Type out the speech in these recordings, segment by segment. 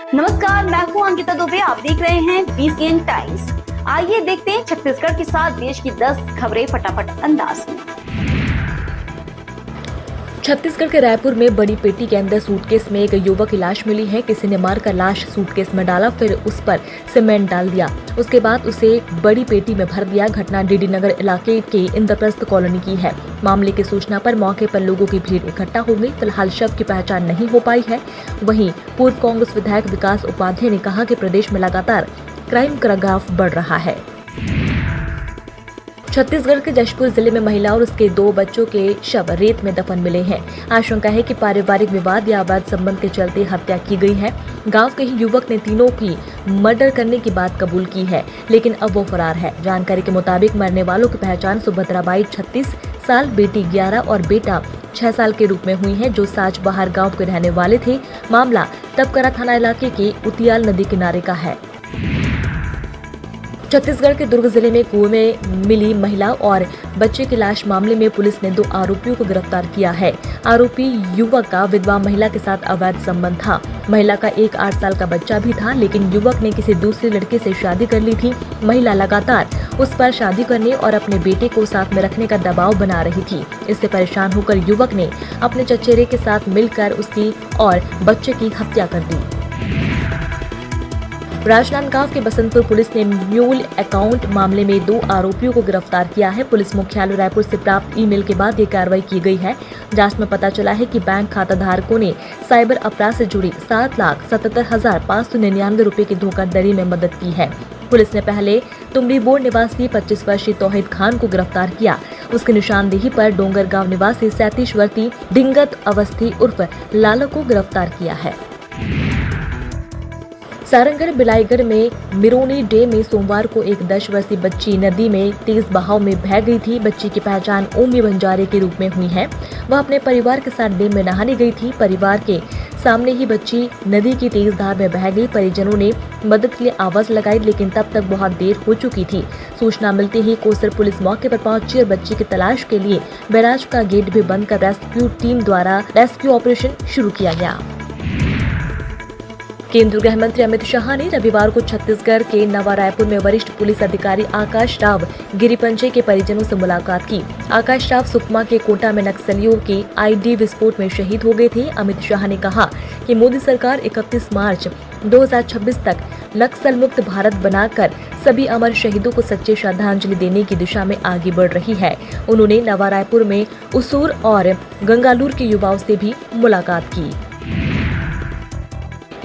नमस्कार, मैं हूं अंकिता दुबे। आप देख रहे हैं बीसीएन टाइम्स। आइए देखते हैं छत्तीसगढ़ के साथ देश की 10 खबरें फटाफट अंदाज में। छत्तीसगढ़ के रायपुर में बड़ी पेटी के अंदर सूटकेस में एक युवक की लाश मिली है। किसी ने मारकर लाश सूटकेस में डाला, फिर उस पर सीमेंट डाल दिया। उसके बाद उसे बड़ी पेटी में भर दिया। घटना डीडी नगर इलाके के इंद्रप्रस्थ कॉलोनी की है। मामले की सूचना पर मौके पर लोगों की भीड़ इकट्ठा हो गई। फिलहाल शव की पहचान नहीं हो पाई है। वहीं पूर्व कांग्रेस विधायक विकास उपाध्याय ने कहा कि प्रदेश में लगातार क्राइम का ग्राफ बढ़ रहा है। छत्तीसगढ़ के जशपुर जिले में महिला और उसके 2 बच्चों के शव रेत में दफन मिले हैं। आशंका है कि पारिवारिक विवाद या अवैध संबंध के चलते हत्या की गई है। गांव के ही युवक ने तीनों की मर्डर करने की बात कबूल की है, लेकिन अब वो फरार है। जानकारी के मुताबिक मरने वालों की पहचान सुभद्रा बाई 36 साल, बेटी 11 और बेटा 6 साल के रूप में हुई है, जो साज बहार गाँव के रहने वाले थे। मामला तपकरा थाना इलाके के उतियाल नदी किनारे का है। छत्तीसगढ़ के दुर्ग जिले में कुएं में मिली महिला और बच्चे की लाश मामले में पुलिस ने 2 आरोपियों को गिरफ्तार किया है। आरोपी युवक का विधवा महिला के साथ अवैध संबंध था। महिला का एक 8 साल का बच्चा भी था, लेकिन युवक ने किसी दूसरे लड़के से शादी कर ली थी। महिला लगातार उस पर शादी करने और अपने बेटे को साथ में रखने का दबाव बना रही थी। इससे परेशान होकर युवक ने अपने चचेरे के साथ मिलकर उसकी और बच्चे की हत्या कर दी। राजनांदगांव के बसंतपुर पुलिस ने म्यूल अकाउंट मामले में 2 आरोपियों को गिरफ्तार किया है। पुलिस मुख्यालय रायपुर से प्राप्त ईमेल के बाद ये कार्रवाई की गई है। जांच में पता चला है कि बैंक खाता धारकों ने साइबर अपराध से जुड़ी 7,77,599 रुपए की धोखाधड़ी में मदद की है। पुलिस ने पहले तुमरी बोर्ड निवासी 25 वर्षीय तौहीद खान को गिरफ्तार किया। उसकी निशानदेही पर डोंगरगांव निवासी 37 वर्षीय डिंगत अवस्थी उर्फ लाला को गिरफ्तार किया है। सारंगढ़ बिलाईगढ़ में मिरोनी डे में सोमवार को एक 10 वर्षीय बच्ची नदी में तेज बहाव में बह गई थी। बच्ची की पहचान ओमी बंजारे के रूप में हुई है। वह अपने परिवार के साथ डैम में नहाने गई थी। परिवार के सामने ही बच्ची नदी की तेज धार में बह गई। परिजनों ने मदद के लिए आवाज लगाई, लेकिन तब तक बहुत देर हो चुकी थी। सूचना मिलते ही कोसर पुलिस मौके पर पहुंची और बच्ची की तलाश के लिए बैराज का गेट भी बंद कर रेस्क्यू टीम द्वारा रेस्क्यू ऑपरेशन शुरू किया गया। केंद्रीय गृह मंत्री अमित शाह ने रविवार को छत्तीसगढ़ के नवा रायपुर में वरिष्ठ पुलिस अधिकारी आकाश राव गिरिपंचे के परिजनों से मुलाकात की। आकाश राव सुकमा के कोटा में नक्सलियों के आईडी विस्फोट में शहीद हो गए थे। अमित शाह ने कहा कि मोदी सरकार 31 मार्च 2026 तक नक्सल मुक्त भारत बनाकर सभी अमर शहीदों को सच्ची श्रद्धांजलि देने की दिशा में आगे बढ़ रही है। उन्होंने नवा रायपुर में उसूर और गंगालूर के युवाओं से भी मुलाकात की।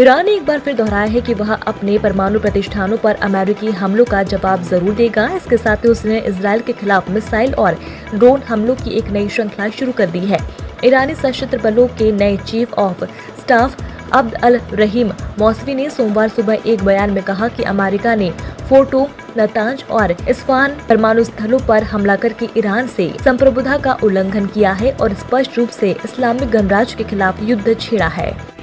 ईरान ने एक बार फिर दोहराया है कि वह अपने परमाणु प्रतिष्ठानों पर अमेरिकी हमलों का जवाब जरूर देगा। इसके साथ ही उसने इजरायल के खिलाफ मिसाइल और ड्रोन हमलों की एक नई श्रृंखला शुरू कर दी है। ईरानी सशस्त्र बलों के नए chief of staff Abd al Rahim Mousavi ने सोमवार सुबह एक बयान में कहा कि अमेरिका ने फोर्टो नतांज और इस्फहान परमाणु स्थलों पर हमला करके ईरान से संप्रभुता का उल्लंघन किया है और स्पष्ट रूप से इस्लामिक गणराज्य के खिलाफ युद्ध छेड़ा है।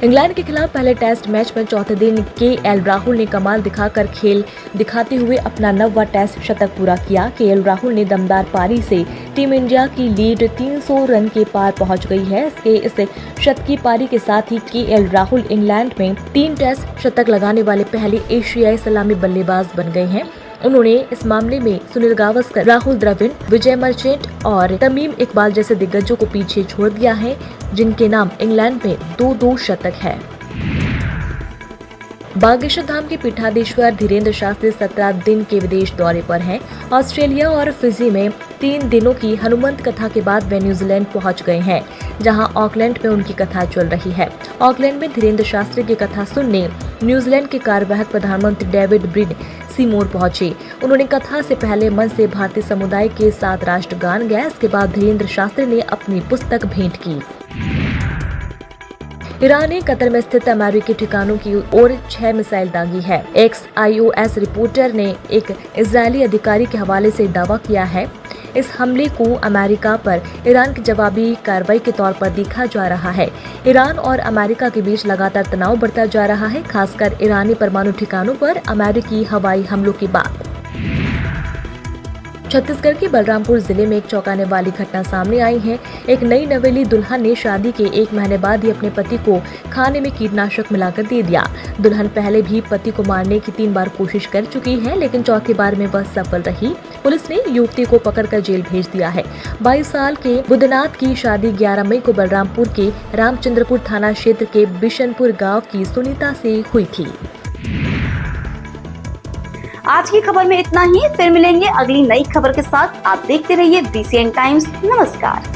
इंग्लैंड के खिलाफ पहले टेस्ट मैच में चौथे दिन केएल राहुल ने कमाल दिखाकर खेल दिखाते हुए अपना 9वां टेस्ट शतक पूरा किया। केएल राहुल ने दमदार पारी से टीम इंडिया की लीड 300 रन के पार पहुंच गई है। इस शतकीय पारी के साथ ही केएल राहुल इंग्लैंड में 3 टेस्ट शतक लगाने वाले पहले एशियाई सलामी बल्लेबाज बन गए हैं। उन्होंने इस मामले में सुनील गावस्कर, राहुल द्रविड़, विजय मर्चेंट और तमीम इकबाल जैसे दिग्गजों को पीछे छोड़ दिया है, जिनके नाम इंग्लैंड में 2-2 शतक है। बागेश्वर धाम के पीठाधीश्वर धीरेन्द्र शास्त्री 17 दिन के विदेश दौरे पर हैं। ऑस्ट्रेलिया और फिजी में 3 दिनों की हनुमंत कथा के बाद वे न्यूजीलैंड पहुंच गए हैं, जहां ऑकलैंड में उनकी कथा चल रही है। ऑकलैंड में धीरेन्द्र शास्त्री की कथा सुनने न्यूजीलैंड के कार्यवाहक प्रधानमंत्री डेविड ब्रिड सीमोर पहुंचे। उन्होंने कथा से पहले मन से भारतीय समुदाय के साथ राष्ट्रगान गाया। इसके बाद धीरेन्द्र शास्त्री ने अपनी पुस्तक भेंट की। ईरान ने कतर में स्थित अमेरिकी ठिकानों की ओर 6 मिसाइल दागी है। XIOS रिपोर्टर ने एक इजरायली अधिकारी के हवाले से दावा किया है। इस हमले को अमेरिका पर ईरान की जवाबी कार्रवाई के तौर पर देखा जा रहा है। ईरान और अमेरिका के बीच लगातार तनाव बढ़ता जा रहा है, खासकर ईरानी परमाणु ठिकानों पर अमेरिकी हवाई हमलों के बाद। छत्तीसगढ़ के बलरामपुर जिले में एक चौंकाने वाली घटना सामने आई है। एक नई नवेली दुल्हन ने शादी के 1 महीने बाद ही अपने पति को खाने में कीटनाशक मिलाकर दे दिया। दुल्हन पहले भी पति को मारने की 3 बार कोशिश कर चुकी है, लेकिन चौथी बार में वह सफल रही। पुलिस ने युवती को पकड़कर जेल भेज दिया है। 22 साल के बुद्धनाथ की शादी 11 मई को बलरामपुर के रामचंद्रपुर थाना क्षेत्र के बिशनपुर गाँव की सुनीता से हुई थी। आज की खबर में इतना ही। फिर मिलेंगे अगली नई खबर के साथ। आप देखते रहिए BCN टाइम्स। नमस्कार।